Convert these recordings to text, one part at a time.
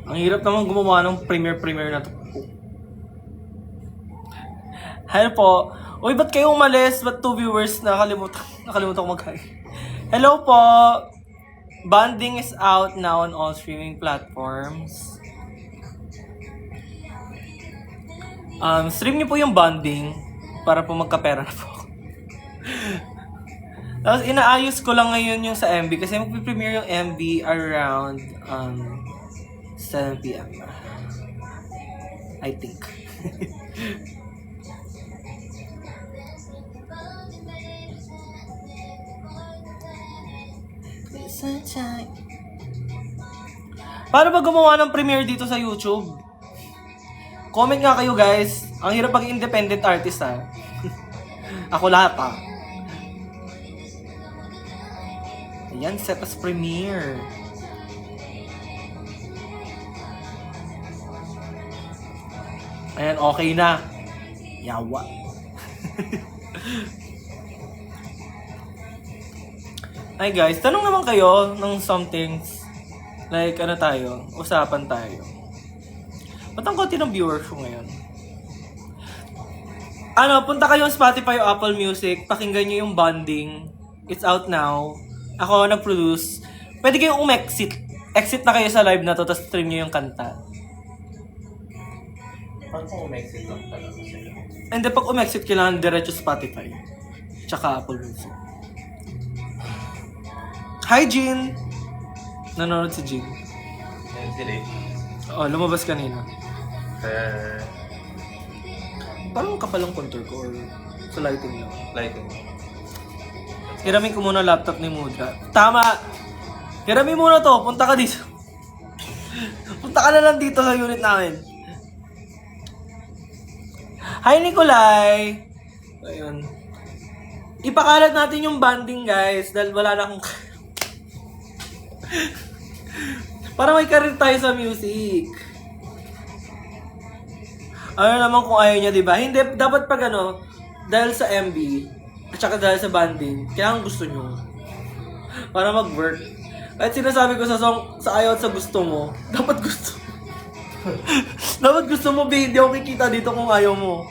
Ang hirap naman gumawa ng premiere na to. Hello po. Uy, ba't kayo umalis? Ba't 2 viewers? Nakalimutan ko mag-hi. Hello po. Bonding is out now on all streaming platforms. Stream niyo po yung Bonding para po magkapera na po. Tapos inaayos ko lang ngayon yung sa MB kasi mag-premiere yung MB around 7 p.m. I think. Paano ba gumawa ng premiere dito sa YouTube? Comment nga kayo guys. Ang hirap pag independent artist ha. Ako lahat ha. Ayan, set as premiere. Ayan, okay na. Yawa. Hi guys, tanong naman kayo ng somethings. Like, ano tayo? Usapan tayo. Ba't ang konti ng viewers ko ngayon? Punta kayo sa Spotify o Apple Music. Pakinggan nyo yung Bonding. It's out now. Ako nag-produce. Pwede kayong umexit. Exit na kayo sa live na to, tapos stream nyo yung kanta. Paano kung umexit lang talaga sila? And then pag umexit, kailangan diretso Spotify. Tsaka Apple Music. Hi, Jean! Nanonood si Jean. Ayun sila eh. Oo, lumabas kanina. Kaya... Parang kapalang contour ko or sa lighting lang. Lighting. Hiramin ko muna laptop ni Mudra. Tama! Hiramin muna to. Punta ka dito. Punta ka na lang dito sa unit namin. Hi, Nikolai! Ayun. Ipakalat natin yung Bonding, guys. Dahil wala na akong... Para may career tayo sa music. Ano naman kung ayaw niya, diba? Hindi, dapat pag dahil sa MB, at saka dahil sa Bonding, kailangan gusto nyo. Para mag-work. At sinasabi ko sa song, sa ayaw at sa gusto mo, dapat gusto. Dapat gusto mo, babe. Hindi ako kikita dito kung ayaw mo.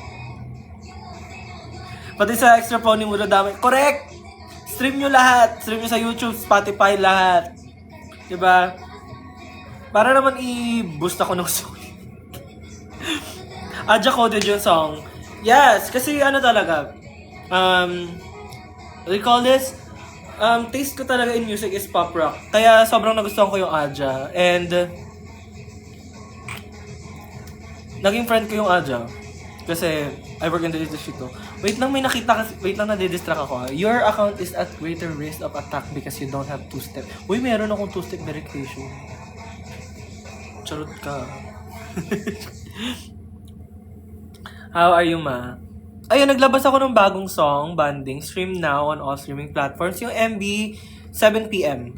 Pati sa extra pony mo na dami. Correct! Stream nyo lahat. Stream nyo sa YouTube, Spotify, lahat. Diba? Para naman i-boost ako ng song. Adja coded yung song. Yes, kasi talaga. We call this? Taste ko talaga in music is pop rock. Kaya sobrang nagustuhan ko yung Adja. And naging friend ko yung Adja. Kasi I work in the industry too. Wait lang, may nakita kasi. Wait lang, nadidistract ako. Your account is at greater risk of attack because you don't have two-step. Uy, meron akong two-step verification. Charot ka. How are you, ma? Ayun, naglabas ako ng bagong song, Bonding. Stream now on all streaming platforms. Yung MB, 7 p.m.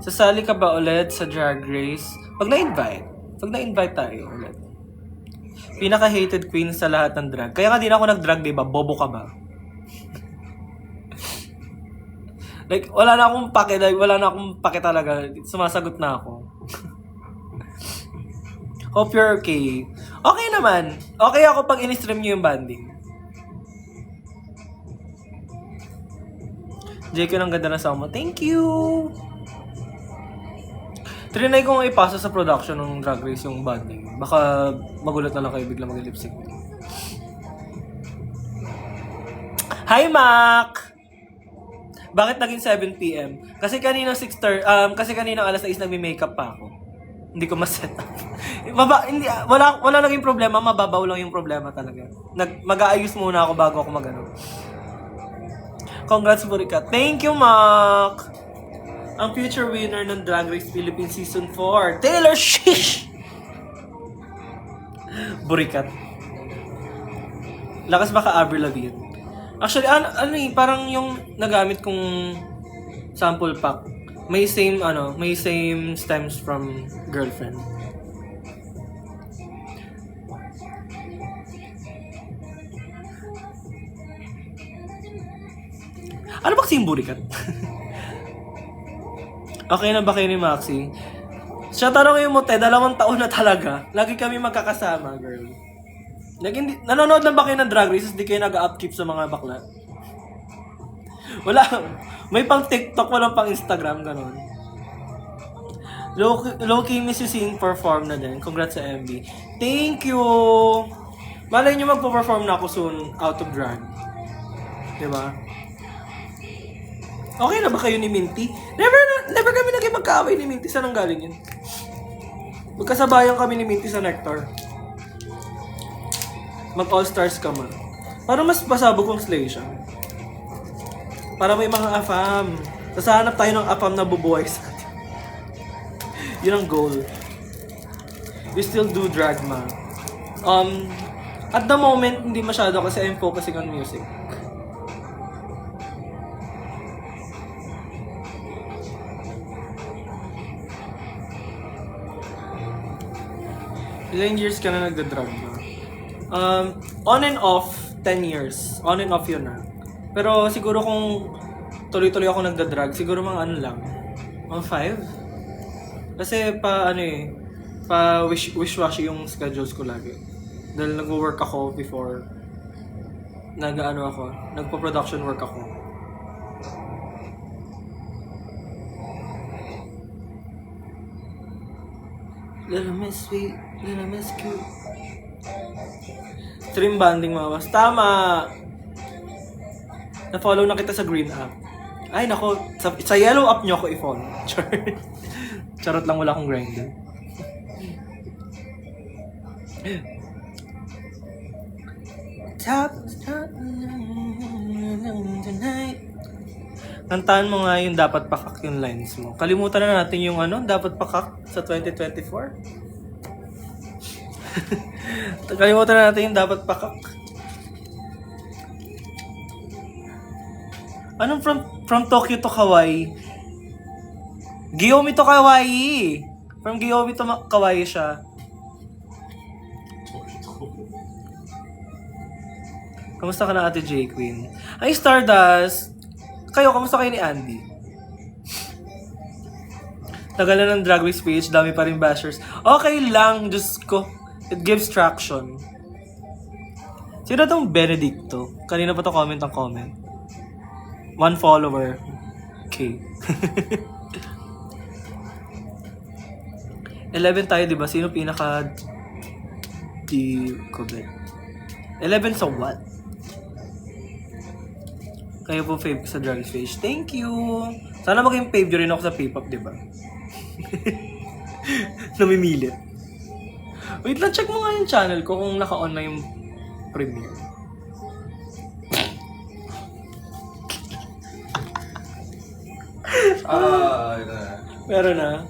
Sasali ka ba ulit sa Drag Race? Pag na-invite tayo ulit. Pinaka-hated queen sa lahat ng drag. Kaya nga din ako nag-drag, diba? Bobo ka ba? Like, wala na akong pake talaga. Sumasagot na ako. Hope you're okay. Okay naman. Okay ako pag in-stream nyo yung Bonding. Jake, ang ganda na song mo. Thank you! Trinay ko nga ipasa sa production ng Drag Race yung Bonding. Baka magulat na lang kayo bigla mag-lipstick. Hi, Mac! Bakit naging 7 p.m? Kasi kanina alas 6 nagme-makeup pa ako. Hindi ko ma-set up. Wala naging problema, mababaw lang yung problema talaga. Mag-aayos muna ako bago ako mag-ano. Congrats, Burikat. Thank you, Mac! Ang future winner ng Drag Race Philippines Season 4, Taylor Swift! Burikat. Lakas baka Avril Lavigne. Actually, parang yung nagamit kong sample pack, may same stems from girlfriend. Ano ba kasing burikat? Okay na ba kayo ni Maxi? Siya tanongin mo, 2 taon na talaga. Lagi kami magkakasama, girl. Nanonood lang ba kayo ng Drag Race? Hindi kayo nag-upkeep sa mga bakla? Wala. May pang TikTok, walang pang Instagram, ganon. Low-key miss you seeing perform na din. Congrats sa MB. Thank you! Malay nyo magpo-perform na ako soon out of drag. Diba? Okay na ba kayo ni Minty? Never kami naging magkaaway ni Minty. Saan ang galing yun? Magkasabayan kami ni Minty sa Nectar. Mag-all-stars ka man. Para mas pasabog kong slay siya. Para may mga afam. Sasahanap tayo ng afam na bubuhay sa atin. Yun ang goal. We still do drag, ma. At the moment, hindi masyado kasi I'm focusing on music. Ilang years ka na nagda-drag na? On and off, 10 years. On and off yun na. Pero siguro kung tuloy-tuloy ako nagda-drag, siguro mga ano lang. Mga 5? Kasi pa wish-washy yung schedules ko lagi. Dahil nag-work ako before. Nagpo-production work ako. Little Miss Sweet, Little Miss Cute. Stream banding mga boss. Tama! Na-follow na kita sa green app. Ay nako, sa yellow app nyo ako i-follow. Charot lang, wala akong grinder. Top tonight. Kantaan mo nga yung dapat pakak yung lines mo. Kalimutan na natin yung dapat pakak sa 2024. Kalimutan na natin yung dapat pakak. Anong from Tokyo to Hawaii? Giyomi to Kawaii. From Giyomi to Kawaii siya. Kamusta ka na, Ate J Queen? Ay, Stardust! Kayo, kamusta kayo ni Andy? Tagal na ng Drag Race page, dami pa rin bashers. Okay lang, Diyos ko. It gives traction. Sino tong Benedicto? Kanina pa to comment ang comment. 1 follower. Okay. 11 tayo, di ba? Sino pinaka... Di ko bet. 11 sa what? Kayo po fave sa Drag Race page. Thank you! Sana maging fave nyo rin ako sa P-pop, di ba? Namimilit. Wait lang, check mo nga yung channel ko kung naka-on na yung premiere. Ito na. Meron na.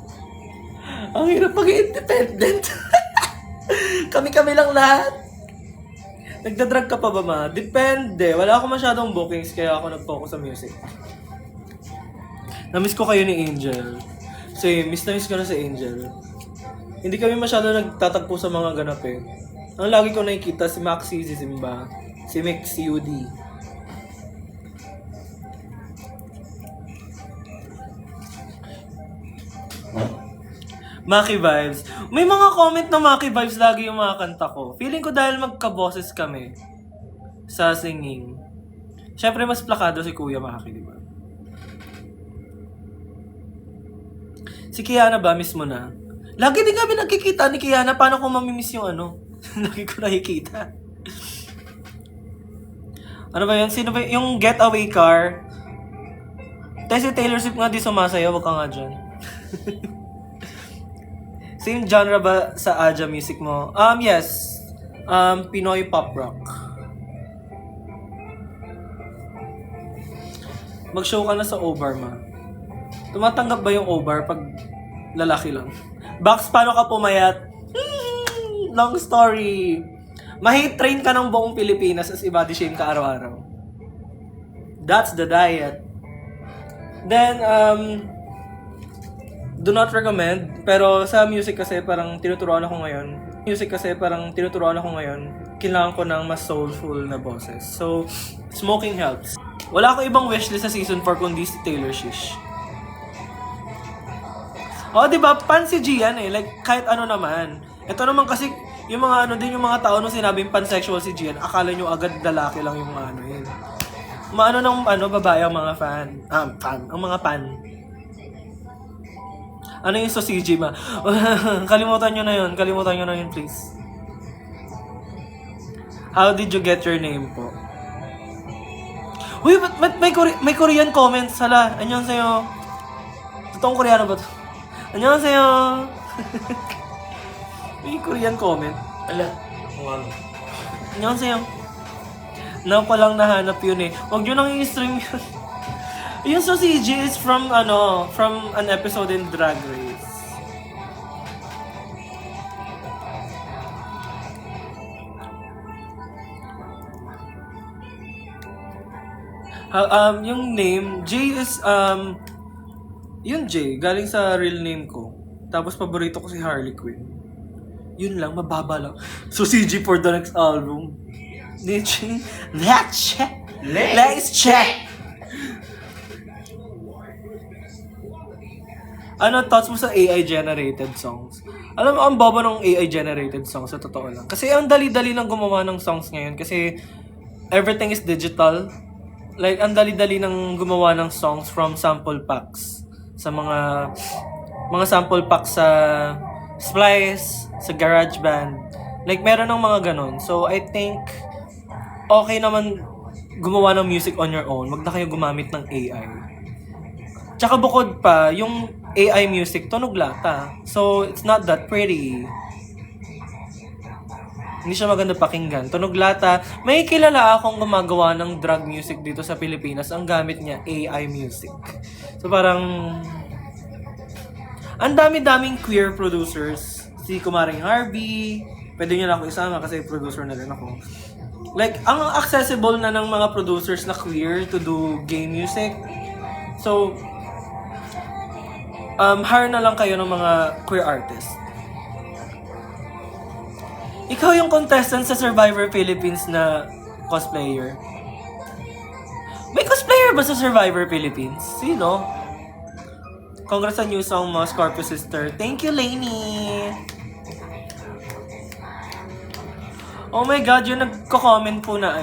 Ang hirap mag-independent. Kami-kami lang lahat. Nagdadrag ka pa ba, ma? Depende. Wala ako masyadong bookings kaya ako nag-focus sa music. Namiss ko kayo ni Angel. Same, miss ko na si Angel. Hindi kami masyado nagtatagpo sa mga ganap eh. Ang lagi ko nakikita si Maxi, si Simba, si Mix, si UD. Maki Vibes. May mga comment na Maki Vibes lagi yung mga kanta ko. Feeling ko dahil magka-boses kami sa singing. Siyempre mas plakado si Kuya Maki, di ba? Si Kiana ba, miss mo na? Lagi din kami nagkikita ni Kiana. Paano ko mamimiss yung Lagi ko nakikita. Ano ba yan? Sino ba yung Getaway Car? Si Taylor Swift nga di sumasayaw. Wag ka nga dyan. Same genre ba sa Aja music mo? Yes. Pinoy pop rock. Mag-show ka na sa O-Bar, ma. Tumatanggap ba yung O-Bar pag lalaki lang? Bax, paano ka pumayat? Long story. Ma-hate train ka ng buong Pilipinas as i-body shame ka araw-araw. That's the diet. Then, do not recommend. Pero sa music kasi parang tinuturuan ako ngayon. Kailangan ko ng mas soulful na boses. So, smoking helps. Wala akong ibang wishlist sa season 4 kundi si Taylor Shish. Oh, di ba? Pan si Gian eh. Like, kahit ano naman. Ito naman kasi, yung mga tao nung sinabing pansexual si Gian, akala nyo agad lalaki lang yung mga ano yun. Babae ang mga fan. Ang mga pan. Ano yung sausage ma? Kalimutan nyo na yun, please. How did you get your name po? Uy, ba't may Korean comments? Hala, annyeonghaseyo. Totoong Koreano ba to? Annyeonghaseyo. May Korean comment. Ala, kung ano. Annyeonghaseyo. Na ko lang nahanap yun eh. Huwag nyo nang i-stream yun. Yung sausage is from an episode in Drag Race. Yung name, J is, yung J, galing sa real name ko. Tapos paborito ko si Harley Quinn. Yun lang, mababa lang. So CG for the next album. Let's check! Ano thoughts mo sa AI-generated songs? Alam mo, ang bobo ng AI-generated songs, sa totoo lang. Kasi ang dali-dali lang gumawa ng songs ngayon. Kasi everything is digital. Like, ang dali-dali nang gumawa ng songs from sample packs. Sa mga sample packs sa Splice, sa GarageBand. Like, meron ng mga ganon. So, I think, okay naman gumawa ng music on your own. Wag na kayo gumamit ng AI. Tsaka bukod pa, yung AI music, tunog lata. So, it's not that pretty. Hindi siya maganda pakinggan. Tunog lata. May kilala akong gumagawa ng drag music dito sa Pilipinas. Ang gamit niya, AI music. So, parang ang dami-daming queer producers. Si Kumaring Harvey. Pwede niyo na ako isama kasi producer na rin ako. Like, ang accessible na ng mga producers na queer to do gay music. So, hire na lang kayo ng mga queer artists. Ikaw yung contestant sa Survivor Philippines na cosplayer. May cosplayer ba sa Survivor Philippines? Sino? Congrats sa new song mo, Scorpio Sister. Thank you, Lainey! Oh my God, yung nagko-comment po na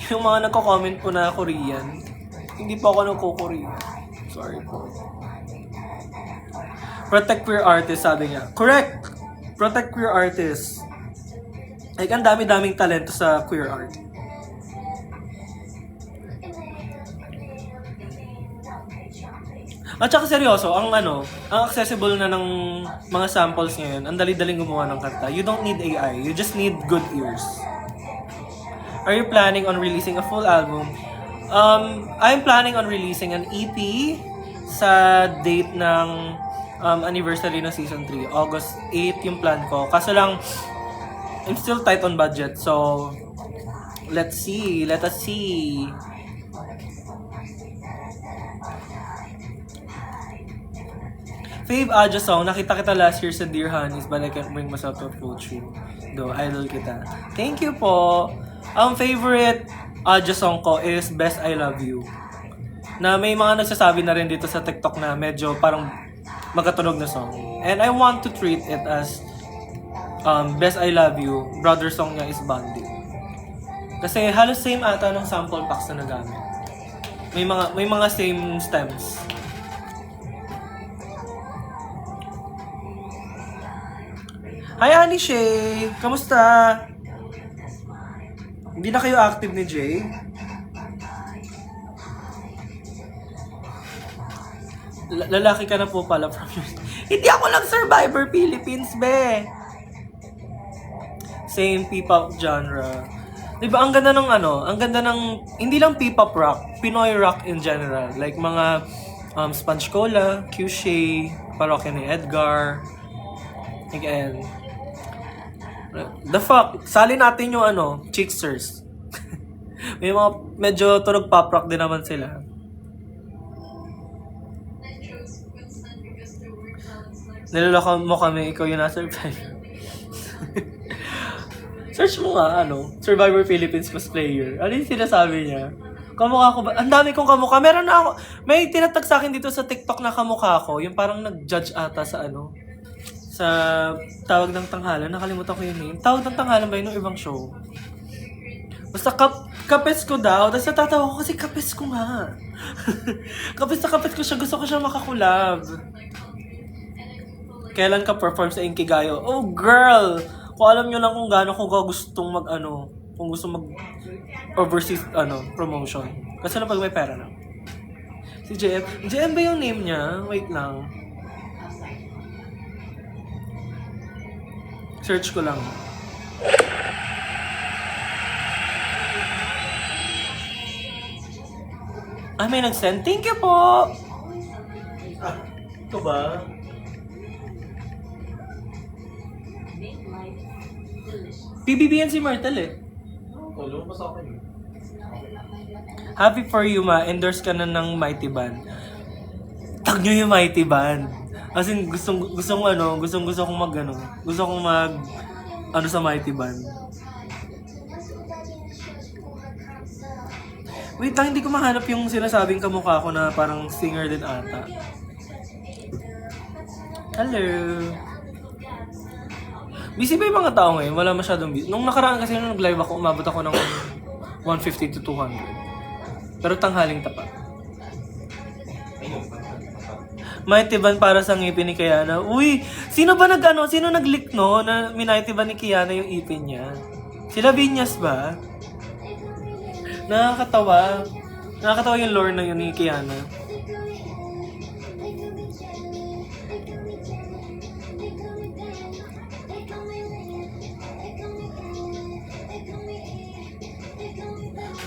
yung mga nagko-comment po na Korean. Hindi pa ako nagko-Korean. Sorry po. Protect queer artists, sabi niya. Correct! Protect queer artists. Like, ang dami-daming talento sa queer art. At saka seryoso, ang accessible na ng mga samples ngayon, ang dali-daling gumawa ng kanta. You don't need AI, you just need good ears. Are you planning on releasing a full album? I'm planning on releasing an EP sa date ng anniversary ng season 3. August 8 yung plan ko. Kaso lang, I'm still tight on budget. So, let us see. Fave Aja song, nakita kita last year sa Dear Honeys, but I can't bring myself to approach you. Though, idol kita. Thank you po. Ang favorite Aja song ko is Best I Love You. Na may mga nagsasabi na rin dito sa TikTok na medyo parang magkatunog na song. And I want to treat it as Best I Love You. Brother song niya is Bandit. Kasi halos same ata ng sample packs na nagamit. May mga same stems. Hi, Annie Shay! Kamusta? Hindi na kayo active ni Jay? Lalaki ka na po pala from Hindi ako lang Survivor Philippines, be! Same P-pop genre. Diba, ang ganda ng, hindi lang P-pop rock, Pinoy rock in general. Like mga Sponge Cola, Q-Shay, Parokya ni Edgar. Again. The fuck? Sali natin yung Chicksters. May mga medyo tunog pop rock din naman sila. Niloloko mo kami, ikaw yung na-survive. Search mo nga, Survivor Philippines cosplayer. Ano yung sinasabi niya? Kamukha ko ba? Ang dami kong kamukha. Meron na ako. May tinatag sa akin dito sa TikTok na kamukha ko. Yung parang nag-judge ata sa sa tawag ng tanghalan. Nakalimutan ko yung name. Tawag ng tanghalan ba yun ng ibang show? Basta kapes ko daw. Tapos natatawa ko kasi kapes ko nga. kapes ko siya. Gusto ko siya makakulab. Kailan ka perform sa Inkigayo? Oh, girl! Kung alam nyo lang kung gaano ko gustong kung gusto mag overseas promotion. Kasi na pag may pera lang. Si JM. JM ba yung name niya? Wait lang. Search ko lang. May nag-send. Thank you po! Ito ba? PBBN si Martel eh. Tulong pa sa akin. Happy for you, ma. Endorse ka na ng Mighty Band. Tag nyo yung Mighty Band. As in, gusto kong mag sa Mighty Band. Wait lang, hindi ko mahanap yung sinasabing kamukha ko na parang singer din ata. Hello. Busy ba yung mga tao ngayon? Wala masyadong busy. Nung nakaraan kasi nung nag-live ako, umabot ako ng 150 to 200. Pero tanghaling tapa. Mighty Band para sa ngipin ni Kiana. Uy! Sino nag-leak na Mighty Band ni Kiana yung ipin niya? Sila Vinyas ba? Nakakatawa. Nakakatawa yung lore na yun ni Kiana.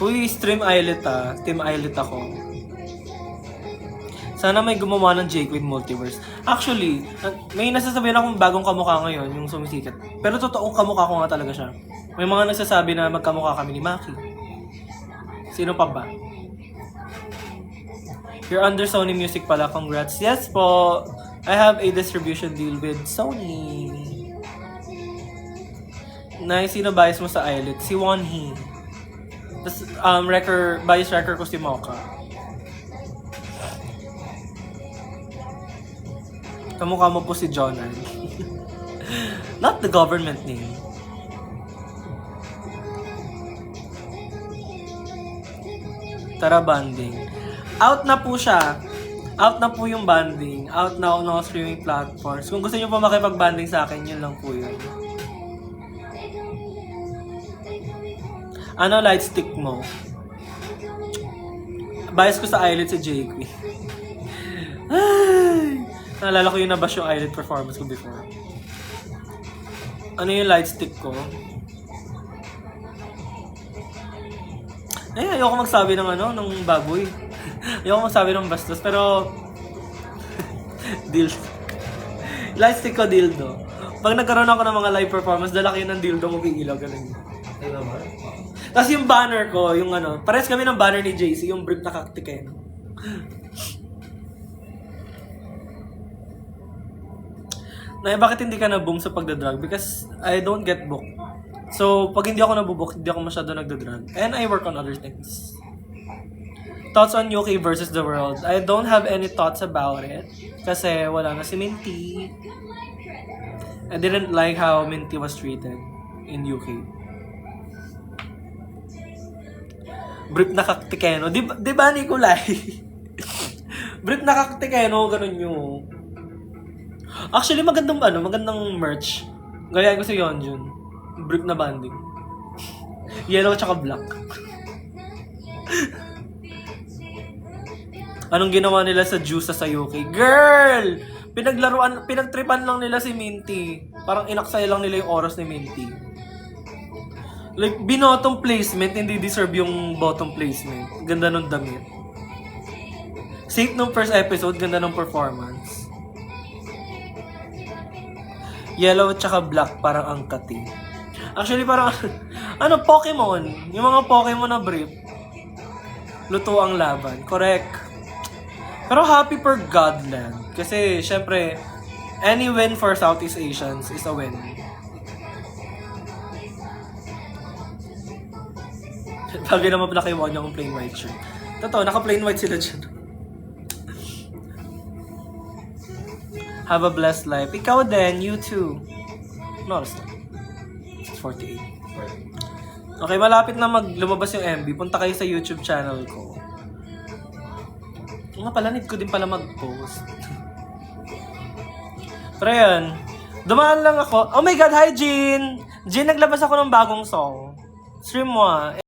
Uy, Stream Islet Team Islet ako. Sana may gumawa ng Jake with Multiverse. Actually, may nasasabihin akong bagong kamukha ngayon, yung sumisikat. Pero totoong kamukha ko nga talaga siya. May mga nagsasabi na magkamukha kami ni Maki. Sino pa ba? You're under Sony Music pala. Congrats. Yes po. I have a distribution deal with Sony. Nice. Sino bias mo sa Islet? Si Wonhee. Tapos, bias record ko si Mocha. Kamukha mo po si Jonan. Not the government name. Tara, banding. Out na po siya. Out na po yung banding. Out na on all streaming platforms. Kung gusto niyo pa makipag-banding sa akin, yun lang po yun. Ano light stick mo? Bias ko sa eyelid si JQ. Ay! Naalala ko yung nabash yung eyelid performance ko before. Ano yung light stick ko? Ayoko magsabi ng ng baboy. Ayoko magsabi ng bastos, pero dildo. Light stick ko dildo. Pag nagkaroon ako ng mga live performance, dala kayo ng dildo mo bigilaw, ganun. Ay naman. Tapos yung banner ko, yung pares kami ng banner ni JC, yung brick na kaktiken. Bakit hindi ka na-boom sa pagdadrag? Because I don't get booked. So, pag hindi ako nabubook, hindi ako masyado nagdadrag. And I work on other things. Thoughts on UK versus the world? I don't have any thoughts about it. Kasi wala na si Minty. I didn't like how Minty was treated in UK. Brief na kaktikeno. Di ba Nikolai? Brief na kaktikeno, ganun yung... Actually, magandang merch. Gayaan ko si Yeonjun. Brief na banding. Yellow tsaka black. Anong ginawa nila sa Juice sa UK? Girl! Pinagtripan lang nila si Minty. Parang inaksaya lang nila yung oras ni Minty. Like, binottom placement, hindi deserve yung bottom placement. Ganda nung damit. Safe nung first episode, ganda nung performance. Yellow at saka black, parang angkati. Actually, parang Ano, Pokemon. Yung mga Pokemon na brief. Luto ang laban. Correct. Pero happy for Godland. Kasi, syempre, any win for Southeast Asians is a win. Bagay naman pala kay Wanya kung plain white shirt. Totoo, naka-plain white sila dyan. Have a blessed life. Ikaw din, you too. No, it's not. 48. Okay, malapit na lumabas yung MV. Punta kayo sa YouTube channel ko. Nga pala, need ko din pala mag-post. Pero yun, dumaan lang ako. Oh my God, hi Jean! Jean, naglabas ako ng bagong song. Stream mo ah.